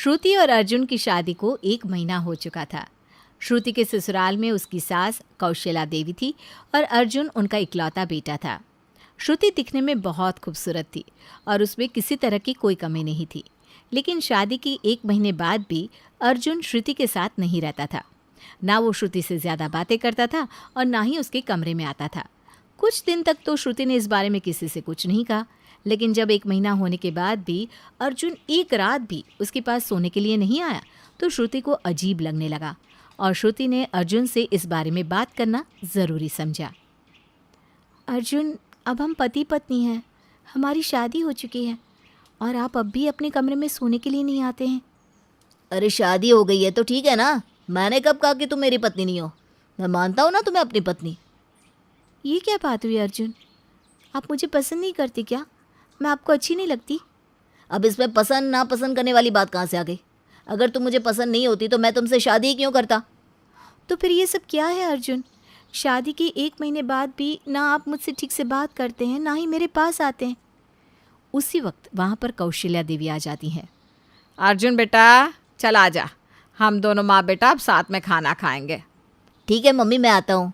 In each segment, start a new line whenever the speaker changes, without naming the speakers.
श्रुति और अर्जुन की शादी को 1 महीना हो चुका था। श्रुति के ससुराल में उसकी सास कौशल्या देवी थी और अर्जुन उनका इकलौता बेटा था। श्रुति दिखने में बहुत खूबसूरत थी और उसमें किसी तरह की कोई कमी नहीं थी। लेकिन शादी की 1 महीने बाद भी अर्जुन श्रुति के साथ नहीं रहता था। ना वो श्रुति से ज़्यादा बातें करता था और ना ही उसके कमरे में आता था। कुछ दिन तक तो श्रुति ने इस बारे में किसी से कुछ नहीं कहा, लेकिन जब 1 महीना होने के बाद भी अर्जुन एक रात भी उसके पास सोने के लिए नहीं आया तो श्रुति को अजीब लगने लगा और श्रुति ने अर्जुन से इस बारे में बात करना ज़रूरी समझा। अर्जुन, अब हम पति पत्नी हैं, हमारी शादी हो चुकी है और आप अब भी अपने कमरे में सोने के लिए नहीं आते हैं।
अरे शादी हो गई है तो ठीक है ना, मैंने कब कहा कि तुम मेरी पत्नी नहीं हो। मैं मानता हूँ ना तुम्हें अपनी पत्नी।
ये क्या बात हुई अर्जुन, आप मुझे पसंद नहीं करती क्या? मैं आपको अच्छी नहीं लगती?
अब इसमें पसंद ना पसंद करने वाली बात कहाँ से आ गई? अगर तुम मुझे पसंद नहीं होती तो मैं तुमसे शादी ही क्यों करता?
तो फिर ये सब क्या है अर्जुन? शादी के 1 महीने बाद भी ना आप मुझसे ठीक से बात करते हैं, ना ही मेरे पास आते हैं। उसी वक्त वहाँ पर कौशल्या देवी आ जाती हैं।
अर्जुन बेटा, चल आ जा, हम दोनों माँ बेटा अब साथ में खाना खाएंगे।
ठीक है मम्मी, मैं आता हूँ।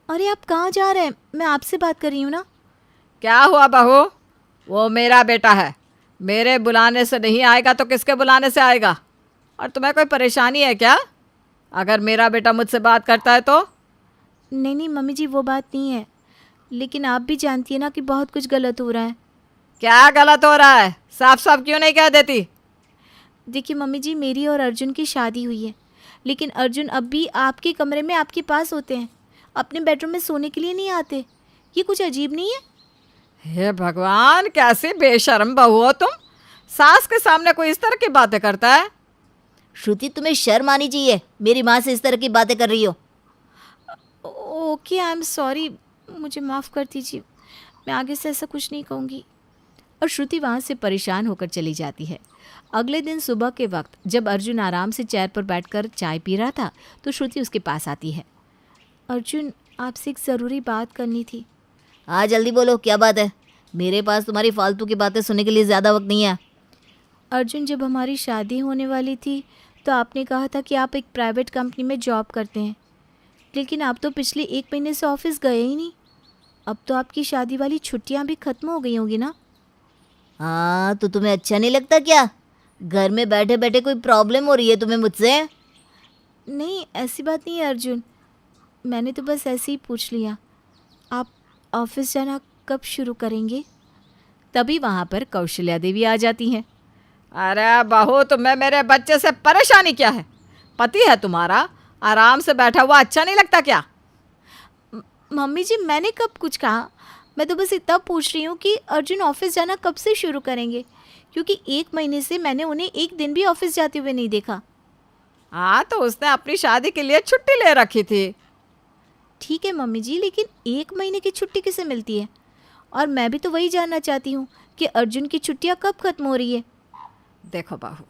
अरे आप कहाँ जा रहे हैं? मैं आपसे बात कर रही हूँ ना।
क्या हुआ बहू? वो मेरा बेटा है, मेरे बुलाने से नहीं आएगा तो किसके बुलाने से आएगा? और तुम्हें कोई परेशानी है क्या अगर मेरा बेटा मुझसे बात करता है तो?
नहीं नहीं मम्मी जी, वो बात नहीं है, लेकिन आप भी जानती है ना कि बहुत कुछ गलत हो रहा है।
क्या गलत हो रहा है? साफ साफ क्यों नहीं कह देती?
देखिए मम्मी जी, मेरी और अर्जुन की शादी हुई है, लेकिन अर्जुन अब भी आपके कमरे में आपके पास होते हैं, अपने बेडरूम में सोने के लिए नहीं आते। ये कुछ अजीब नहीं है?
हे भगवान, कैसी बेशर्म बहू हो तुम। सास के सामने कोई इस तरह की बातें करता है?
श्रुति, तुम्हें शर्म आनी चाहिए, मेरी माँ से इस तरह की बातें कर रही हो।
ओके, आई एम सॉरी, मुझे माफ़ कर दीजिए, मैं आगे से ऐसा कुछ नहीं कहूँगी। और श्रुति वहाँ से परेशान होकर चली जाती है। अगले दिन सुबह के वक्त जब अर्जुन आराम से चेयर पर बैठकर चाय पी रहा था तो श्रुति उसके पास आती है। अर्जुन, आपसे एक ज़रूरी बात करनी थी।
हाँ जल्दी बोलो, क्या बात है? मेरे पास तुम्हारी फालतू की बातें सुनने के लिए ज़्यादा वक्त नहीं है।
अर्जुन, जब हमारी शादी होने वाली थी तो आपने कहा था कि आप एक प्राइवेट कंपनी में जॉब करते हैं, लेकिन आप तो पिछले 1 महीने से ऑफिस गए ही नहीं। अब तो आपकी शादी वाली छुट्टियां भी ख़त्म हो गई होंगी ना?
हाँ, तो तुम्हें अच्छा नहीं लगता क्या? घर में बैठे बैठे कोई प्रॉब्लम हो रही है तुम्हें मुझसे?
नहीं, ऐसी बात नहीं है अर्जुन, मैंने तो बस ऐसे ही पूछ लिया। आप ऑफिस जाना कब शुरू करेंगे? तभी वहाँ पर कौशल्या देवी आ जाती हैं।
अरे बहू, तुम्हें मेरे बच्चे से परेशानी क्या है? पति है तुम्हारा, आराम से बैठा हुआ अच्छा नहीं लगता क्या?
मम्मी जी, मैंने कब कुछ कहा? मैं तो बस इतना पूछ रही हूँ कि अर्जुन ऑफिस जाना कब से शुरू करेंगे, क्योंकि 1 महीने से मैंने उन्हें एक दिन भी ऑफिस जाते हुए नहीं देखा।
हाँ, तो उसने अपनी शादी के लिए छुट्टी ले रखी थी।
ठीक है मम्मी जी, लेकिन 1 महीने की छुट्टी किसे मिलती है? और मैं भी तो वही जानना चाहती हूँ कि अर्जुन की छुट्टियाँ कब ख़त्म हो रही है।
देखो बहू,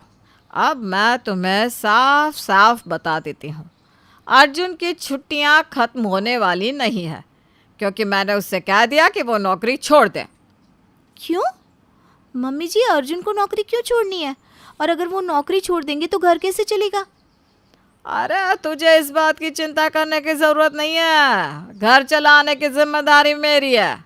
अब मैं तुम्हें साफ साफ बता देती हूँ, अर्जुन की छुट्टियाँ ख़त्म होने वाली नहीं है, क्योंकि मैंने उससे कह दिया कि वो नौकरी छोड़ दे।
क्यों मम्मी जी, अर्जुन को नौकरी क्यों छोड़नी है? और अगर वो नौकरी छोड़ देंगे तो घर कैसे चलेगा?
अरे तुझे इस बात की चिंता करने की ज़रूरत नहीं है, घर चलाने की जिम्मेदारी मेरी है।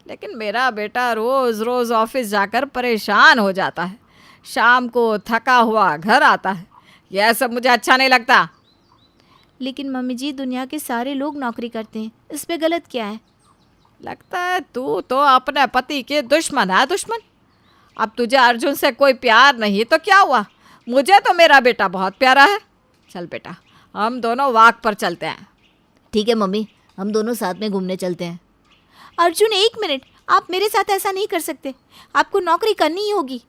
लेकिन मेरा बेटा रोज़ रोज़ ऑफिस जाकर परेशान हो जाता है, शाम को थका हुआ घर आता है। यह सब मुझे अच्छा नहीं लगता।
लेकिन मम्मी जी, दुनिया के सारे लोग नौकरी करते हैं, इस पे गलत क्या है?
लगता है तू तो अपने पति के दुश्मन है, दुश्मन। अब तुझे अर्जुन से कोई प्यार नहीं तो क्या हुआ, मुझे तो मेरा बेटा बहुत प्यारा है। चल बेटा, हम दोनों वॉक पर चलते हैं।
ठीक है मम्मी, हम दोनों साथ में घूमने चलते हैं।
अर्जुन, 1 मिनट, आप मेरे साथ ऐसा नहीं कर सकते, आपको नौकरी करनी ही होगी।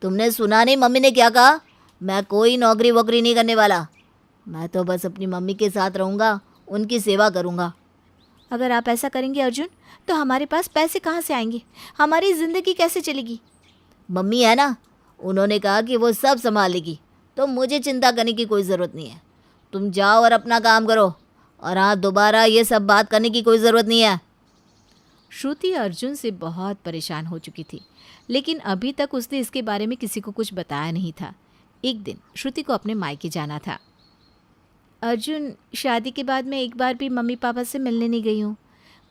तुमने सुना नहीं मम्मी ने क्या कहा? मैं कोई नौकरी वोकरी नहीं करने वाला, मैं तो बस अपनी मम्मी के साथ रहूँगा, उनकी सेवा करूँगा।
अगर आप ऐसा करेंगे अर्जुन, तो हमारे पास पैसे कहाँ से आएंगे? हमारी ज़िंदगी कैसे चलेगी?
मम्मी है ना, उन्होंने कहा कि वो सब संभालेगी, तो मुझे चिंता करने की कोई ज़रूरत नहीं है। तुम जाओ और अपना काम करो, और हाँ, दोबारा ये सब बात करने की कोई ज़रूरत नहीं है।
श्रुति अर्जुन से बहुत परेशान हो चुकी थी, लेकिन अभी तक उसने इसके बारे में किसी को कुछ बताया नहीं था। एक दिन श्रुति को अपने मायके जाना था। अर्जुन, शादी के बाद मैं एक बार भी मम्मी पापा से मिलने नहीं गई हूँ।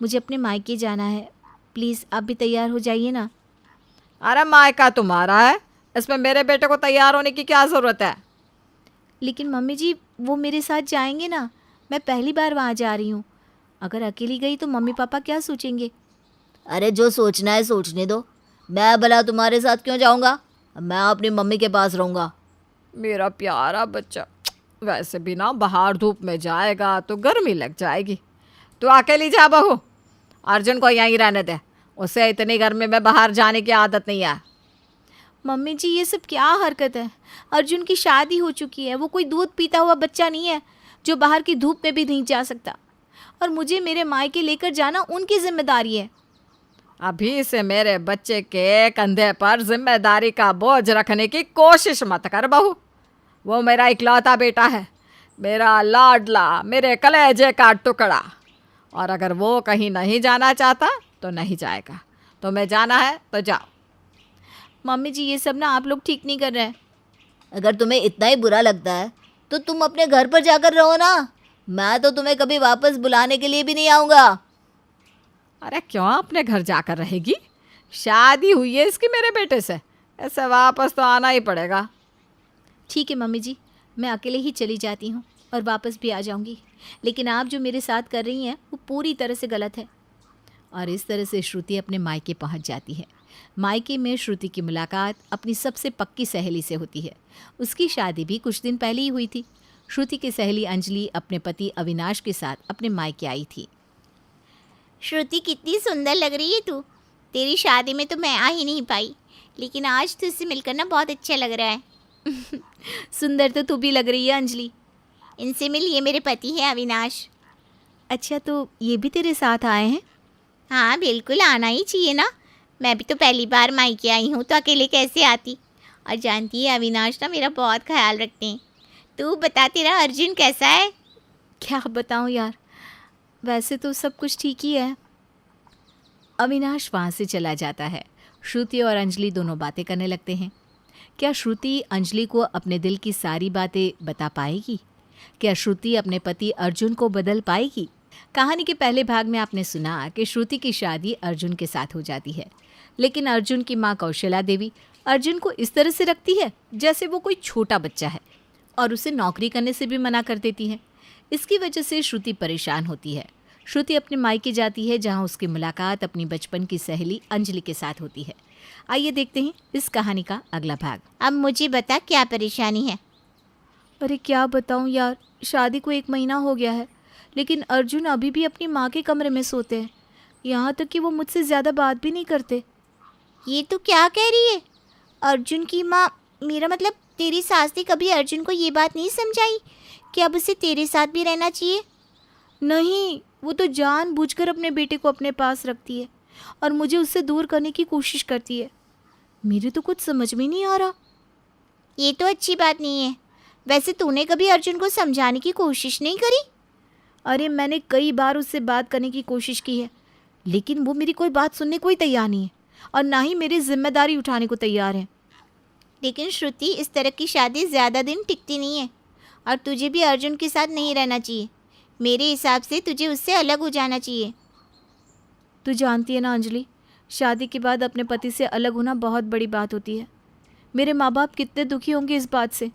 मुझे अपने मायके जाना है। प्लीज़ आप भी तैयार हो जाइए ना।
अरे मायका तुम्हारा है, इसमें मेरे बेटे को तैयार होने की क्या ज़रूरत है?
लेकिन मम्मी जी, वो मेरे साथ जाएंगे ना। मैं पहली बार वहाँ जा रही हूँ। अगर अकेली गई तो मम्मी पापा क्या सोचेंगे?
अरे जो सोचना है सोचने दो। मैं भला तुम्हारे साथ क्यों जाऊँगा? मैं अपनी मम्मी के पास रहूँगा।
मेरा प्यारा बच्चा, वैसे भी ना बाहर धूप में जाएगा तो गर्मी लग जाएगी। तू अकेली जा बहू, अर्जुन को यहीं रहने दे। उसे इतनी गर्मी में बाहर जाने की आदत नहीं है।
मम्मी जी, ये सब क्या हरकत है? अर्जुन की शादी हो चुकी है। वो कोई दूध पीता हुआ बच्चा नहीं है जो बाहर की धूप में भी नहीं जा सकता। और मुझे मेरे मायके लेकर जाना उनकी जिम्मेदारी है।
अभी से मेरे बच्चे के कंधे पर जिम्मेदारी का बोझ रखने की कोशिश मत कर बहू। वो मेरा इकलौता बेटा है, मेरा लाडला, मेरे कलेजे का टुकड़ा। और अगर वो कहीं नहीं जाना चाहता तो नहीं जाएगा। तुम्हें जाना है तो जाओ।
मम्मी जी, ये सब ना आप लोग ठीक नहीं कर रहे हैं।
अगर तुम्हें इतना ही बुरा लगता है तो तुम अपने घर पर जाकर रहो ना। मैं तो तुम्हें कभी वापस बुलाने के लिए भी नहीं आऊँगा।
अरे क्यों अपने घर जाकर रहेगी? शादी हुई है इसकी मेरे बेटे से, ऐसे वापस तो आना ही पड़ेगा।
ठीक है मम्मी जी, मैं अकेले ही चली जाती हूँ और वापस भी आ जाऊँगी। लेकिन आप जो मेरे साथ कर रही हैं वो पूरी तरह से गलत है। और इस तरह से श्रुति अपने मायके पहुँच जाती है। मायके में श्रुति की मुलाकात अपनी सबसे पक्की सहेली से होती है। उसकी शादी भी कुछ दिन पहले ही हुई थी। श्रुति की सहेली अंजलि अपने पति अविनाश के साथ अपने मायके आई थी।
श्रुति, कितनी सुंदर लग रही है तू। तेरी शादी में तो मैं आ ही नहीं पाई, लेकिन आज तुझसे मिलकर ना बहुत अच्छा लग रहा है।
सुंदर तो तू भी लग रही है अंजलि।
इनसे मिल, ये मेरे पति है अविनाश।
अच्छा, तो ये भी तेरे साथ आए हैं?
हाँ बिल्कुल, आना ही चाहिए ना। मैं भी तो पहली बार मायके आई हूँ तो अकेले कैसे आती। और जानती है, अविनाश ना मेरा बहुत ख्याल रखते हैं। तू बता, तेरा अर्जुन कैसा है?
क्या बताऊँ यार, वैसे तो सब कुछ ठीक ही है। अविनाश वहाँ से चला जाता है। श्रुति और अंजलि दोनों बातें करने लगते हैं। क्या श्रुति अंजलि को अपने दिल की सारी बातें बता पाएगी? क्या श्रुति अपने पति अर्जुन को बदल पाएगी? कहानी के पहले भाग में आपने सुना कि श्रुति की शादी अर्जुन के साथ हो जाती है, लेकिन अर्जुन की माँ कौशल्या देवी अर्जुन को इस तरह से रखती है जैसे वो कोई छोटा बच्चा है और उसे नौकरी करने से भी मना कर देती है। इसकी वजह से श्रुति परेशान होती है। श्रुति अपने मायके जाती है जहाँ उसकी मुलाकात अपनी बचपन की सहेली अंजलि के साथ होती है। आइए देखते हैं इस कहानी का अगला भाग।
अब मुझे बता, क्या परेशानी है?
अरे क्या बताऊँ यार, शादी को 1 महीना हो गया है, लेकिन अर्जुन अभी भी अपनी माँ के कमरे में सोते हैं। यहाँ तक कि वो मुझसे ज़्यादा बात भी नहीं करते।
ये तो क्या कह रही है? अर्जुन की माँ, मेरा मतलब तेरी सास ने कभी अर्जुन को ये बात नहीं समझाई कि अब उसे तेरे साथ भी रहना चाहिए?
नहीं, वो तो जानबूझकर अपने बेटे को अपने पास रखती है और मुझे उससे दूर करने की कोशिश करती है। मेरे तो कुछ समझ में नहीं आ रहा।
ये तो अच्छी बात नहीं है। वैसे तूने कभी अर्जुन को समझाने की कोशिश नहीं करी?
अरे मैंने कई बार उससे बात करने की कोशिश की है, लेकिन वो मेरी कोई बात सुनने को ही तैयार नहीं है और ना ही मेरी जिम्मेदारी उठाने को तैयार है।
लेकिन श्रुति, इस तरह की शादी ज़्यादा दिन टिकती नहीं है और तुझे भी अर्जुन के साथ नहीं रहना चाहिए। मेरे हिसाब से तुझे उससे अलग हो जाना चाहिए।
तू जानती है ना अंजलि, शादी के बाद अपने पति से अलग होना बहुत बड़ी बात होती है। मेरे माँ बाप कितने दुखी होंगे इस बात से।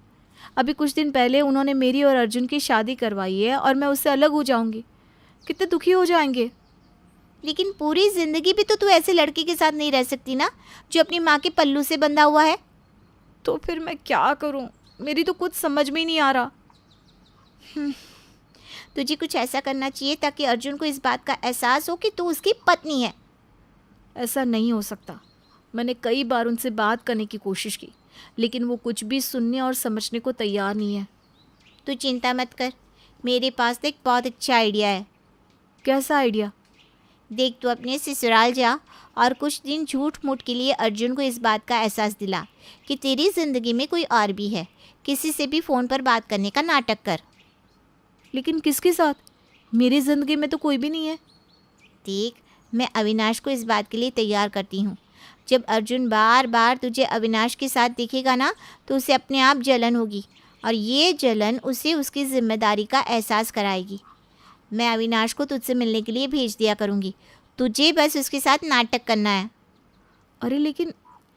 अभी कुछ दिन पहले उन्होंने मेरी और अर्जुन की शादी करवाई है और मैं उससे अलग हो जाऊंगी। कितने दुखी हो जाएंगे।
लेकिन पूरी ज़िंदगी भी तो तू ऐसे लड़के के साथ नहीं रह सकती ना, जो अपनी माँ के पल्लू से बंधा हुआ है।
तो फिर मैं क्या करूं? मेरी तो कुछ समझ में ही नहीं आ रहा।
तुझे कुछ ऐसा करना चाहिए ताकि अर्जुन को इस बात का एहसास हो कि तू उसकी पत्नी है।
ऐसा नहीं हो सकता। मैंने कई बार उनसे बात करने की कोशिश की, लेकिन वो कुछ भी सुनने और समझने को तैयार नहीं है।
तू चिंता मत कर, मेरे पास एक बहुत अच्छा आइडिया है।
कैसा आइडिया?
देख, तू अपने ससुराल जा और कुछ दिन झूठ मूठ के लिए अर्जुन को इस बात का एहसास दिला कि तेरी ज़िंदगी में कोई और भी है। किसी से भी फ़ोन पर बात करने का नाटक कर।
लेकिन किसके साथ? मेरी ज़िंदगी में तो कोई भी नहीं है।
देख, मैं अविनाश को इस बात के लिए तैयार करती हूँ। जब अर्जुन बार बार तुझे अविनाश के साथ दिखेगा ना तो उसे अपने आप जलन होगी और ये जलन उसे उसकी जिम्मेदारी का एहसास कराएगी। मैं अविनाश को तुझसे मिलने के लिए भेज दिया करूँगी, तुझे बस उसके साथ नाटक करना है।
अरे लेकिन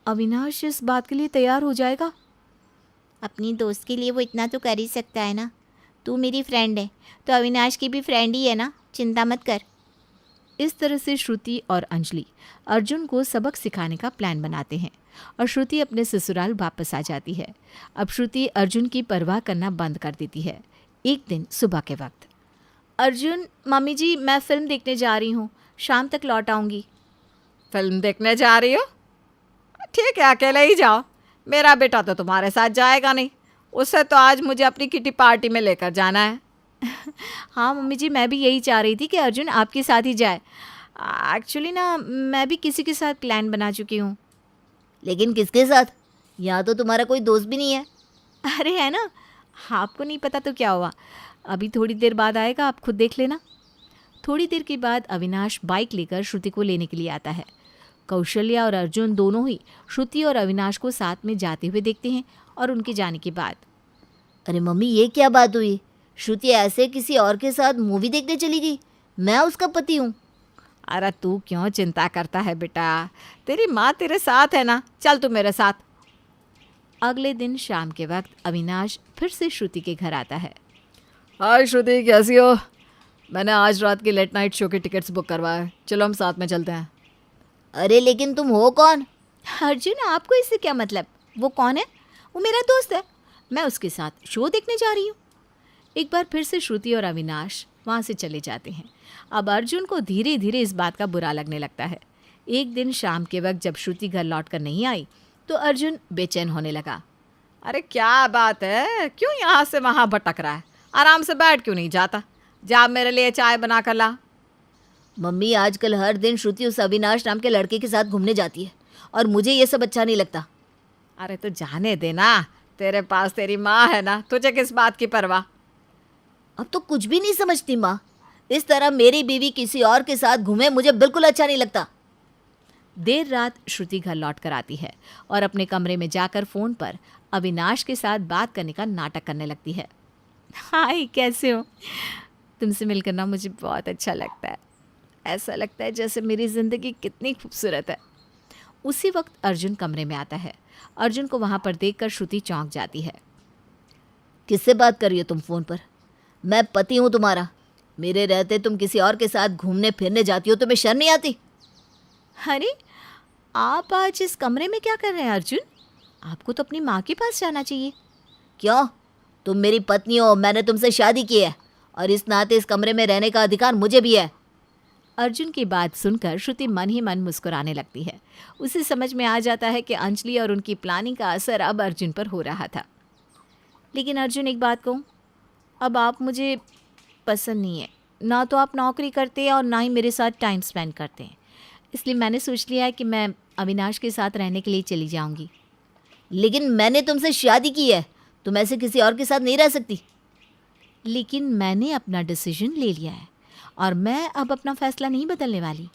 अविनाश इस बात के लिए तैयार हो जाएगा?
अपनी दोस्त के लिए वो इतना तो कर ही सकता है ना। तू मेरी फ्रेंड है तो अविनाश की भी फ्रेंड ही है ना, चिंता मत कर।
इस तरह से श्रुति और अंजलि अर्जुन को सबक सिखाने का प्लान बनाते हैं और श्रुति अपने ससुराल वापस आ जाती है। अब श्रुति अर्जुन की परवाह करना बंद कर देती है। एक दिन सुबह के वक्त, अर्जुन, मम्मी जी मैं फ़िल्म देखने जा रही हूँ, शाम तक लौट आऊँगी।
फिल्म देखने जा रही हो? ठीक है, अकेले ही जाओ। मेरा बेटा तो तुम्हारे साथ जाएगा नहीं, उससे तो आज मुझे अपनी किटी पार्टी में लेकर जाना है।
हाँ मम्मी जी, मैं भी यही चाह रही थी कि अर्जुन आपके साथ ही जाए। एक्चुअली ना मैं भी किसी के साथ प्लान बना चुकी हूँ।
लेकिन किसके साथ? यहाँ तो तुम्हारा कोई दोस्त भी नहीं है।
अरे है ना, आपको नहीं पता तो क्या हुआ, अभी थोड़ी देर बाद आएगा, आप खुद देख लेना। थोड़ी देर के बाद अविनाश बाइक लेकर श्रुति को लेने के लिए आता है। कौशल्या और अर्जुन दोनों ही श्रुति और अविनाश को साथ में जाते हुए देखते हैं और उनके जाने के बाद,
अरे मम्मी ये क्या बात हुई? श्रुति ऐसे किसी और के साथ मूवी देखने चली गई? मैं उसका पति हूँ।
अरे तू क्यों चिंता करता है बेटा, तेरी माँ तेरे साथ है ना, चल तू मेरे साथ।
अगले दिन शाम के वक्त अविनाश फिर से श्रुति के घर आता है।
हाय श्रुति, कैसी हो? मैंने आज रात की लेट नाइट शो के टिकट्स बुक करवाए, चलो हम साथ में चलते हैं।
अरे लेकिन तुम हो कौन?
अर्जुन, आपको इससे क्या मतलब? वो कौन है? वो मेरा दोस्त है, मैं उसके साथ शो देखने जा रही हूँ। एक बार फिर से श्रुति और अविनाश वहाँ से चले जाते हैं। अब अर्जुन को धीरे धीरे इस बात का बुरा लगने लगता है। एक दिन शाम के वक्त जब श्रुति घर लौट कर नहीं आई तो अर्जुन बेचैन होने लगा।
अरे क्या बात है, क्यों यहाँ से वहाँ भटक रहा है? आराम से बैठ क्यों नहीं जाता? जा मेरे लिए चाय बना कर ला।
मम्मी आजकल हर दिन श्रुति उस अविनाश नाम के लड़के के साथ घूमने जाती है और मुझे ये सब अच्छा नहीं लगता।
अरे तो जाने देना, तेरे पास तेरी माँ है ना, तुझे किस बात की परवाह?
अब तो कुछ भी नहीं समझती माँ। इस तरह मेरी बीवी किसी और के साथ घूमे मुझे बिल्कुल अच्छा नहीं लगता।
देर रात श्रुति घर लौट कर आती है और अपने कमरे में जाकर फ़ोन पर अविनाश के साथ बात करने का नाटक करने लगती है। हाय, कैसे हो? तुमसे मिलकर ना मुझे बहुत अच्छा लगता है, ऐसा लगता है जैसे मेरी ज़िंदगी कितनी खूबसूरत है। उसी वक्त अर्जुन कमरे में आता है। अर्जुन को वहाँ पर देखकर श्रुति चौंक जाती है।
किससे बात कर रही हो तुम फ़ोन पर? मैं पति हूँ तुम्हारा। मेरे रहते तुम किसी और के साथ घूमने फिरने जाती हो, तुम्हें शर्म नहीं आती?
अरे, आप आज इस कमरे में क्या कर रहे हैं अर्जुन? आपको तो अपनी माँ के पास जाना चाहिए।
क्यों? तुम मेरी पत्नी हो, मैंने तुमसे शादी की है और इस नाते इस कमरे में रहने का अधिकार मुझे भी है।
अर्जुन की बात सुनकर श्रुति मन ही मन मुस्कुराने लगती है। उसे समझ में आ जाता है कि अंजलि और उनकी प्लानिंग का असर अब अर्जुन पर हो रहा था। लेकिन अर्जुन, एक बात कहूँ, अब आप मुझे पसंद नहीं है। ना तो आप नौकरी करते हैं और ना ही मेरे साथ टाइम स्पेंड करते हैं, इसलिए मैंने सोच लिया है कि मैं अविनाश के साथ रहने के लिए चली जाऊंगी।
लेकिन मैंने तुमसे शादी की है, तुम ऐसे किसी और के साथ नहीं रह सकती।
लेकिन मैंने अपना डिसीजन ले लिया है और मैं अब अपना फैसला नहीं बदलने वाली।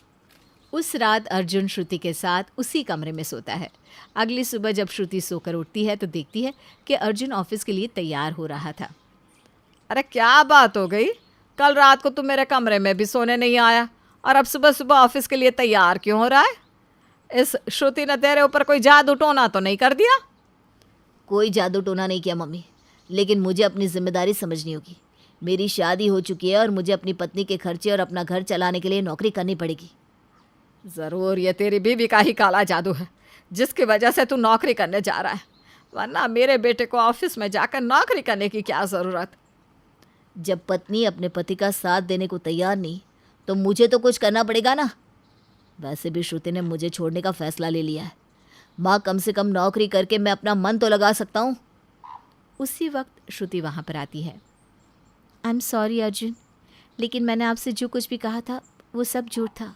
उस रात अर्जुन श्रुति के साथ उसी कमरे में सोता है। अगली सुबह जब श्रुति सोकर उठती है तो देखती है कि अर्जुन ऑफिस के लिए तैयार हो रहा था।
अरे क्या बात हो गई, कल रात को तुम मेरे कमरे में भी सोने नहीं आया और अब सुबह सुबह ऑफिस के लिए तैयार क्यों हो रहा है? इस श्रुति ने तेरे ऊपर कोई जादू टोना तो नहीं कर दिया?
कोई जादू टोना नहीं किया मम्मी, लेकिन मुझे अपनी जिम्मेदारी समझनी होगी। मेरी शादी हो चुकी है और मुझे अपनी पत्नी के खर्चे और अपना घर चलाने के लिए नौकरी करनी पड़ेगी।
ज़रूर ये तेरी बीवी का ही काला जादू है जिसकी वजह से तू नौकरी करने जा रहा है, वरना मेरे बेटे को ऑफिस में जाकर नौकरी करने की क्या ज़रूरत?
जब पत्नी अपने पति का साथ देने को तैयार नहीं तो मुझे तो कुछ करना पड़ेगा ना। वैसे भी श्रुति ने मुझे छोड़ने का फैसला ले लिया है। माँ, कम से कम नौकरी करके मैं अपना मन तो लगा सकता हूँ।
उसी वक्त श्रुति वहाँ पर आती है। आई एम सॉरी अर्जुन, लेकिन मैंने आपसे जो कुछ भी कहा था वो सब झूठ था।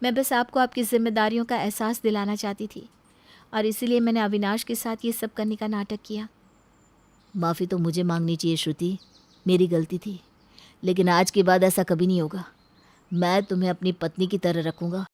मैं बस आपको आपकी जिम्मेदारियों का एहसास दिलाना चाहती थी और इसीलिए मैंने अविनाश के साथ ये सब करने का नाटक किया।
माफ़ी तो मुझे मांगनी चाहिए श्रुति, मेरी गलती थी, लेकिन आज के बाद ऐसा कभी नहीं होगा। मैं तुम्हें अपनी पत्नी की तरह रखूँगा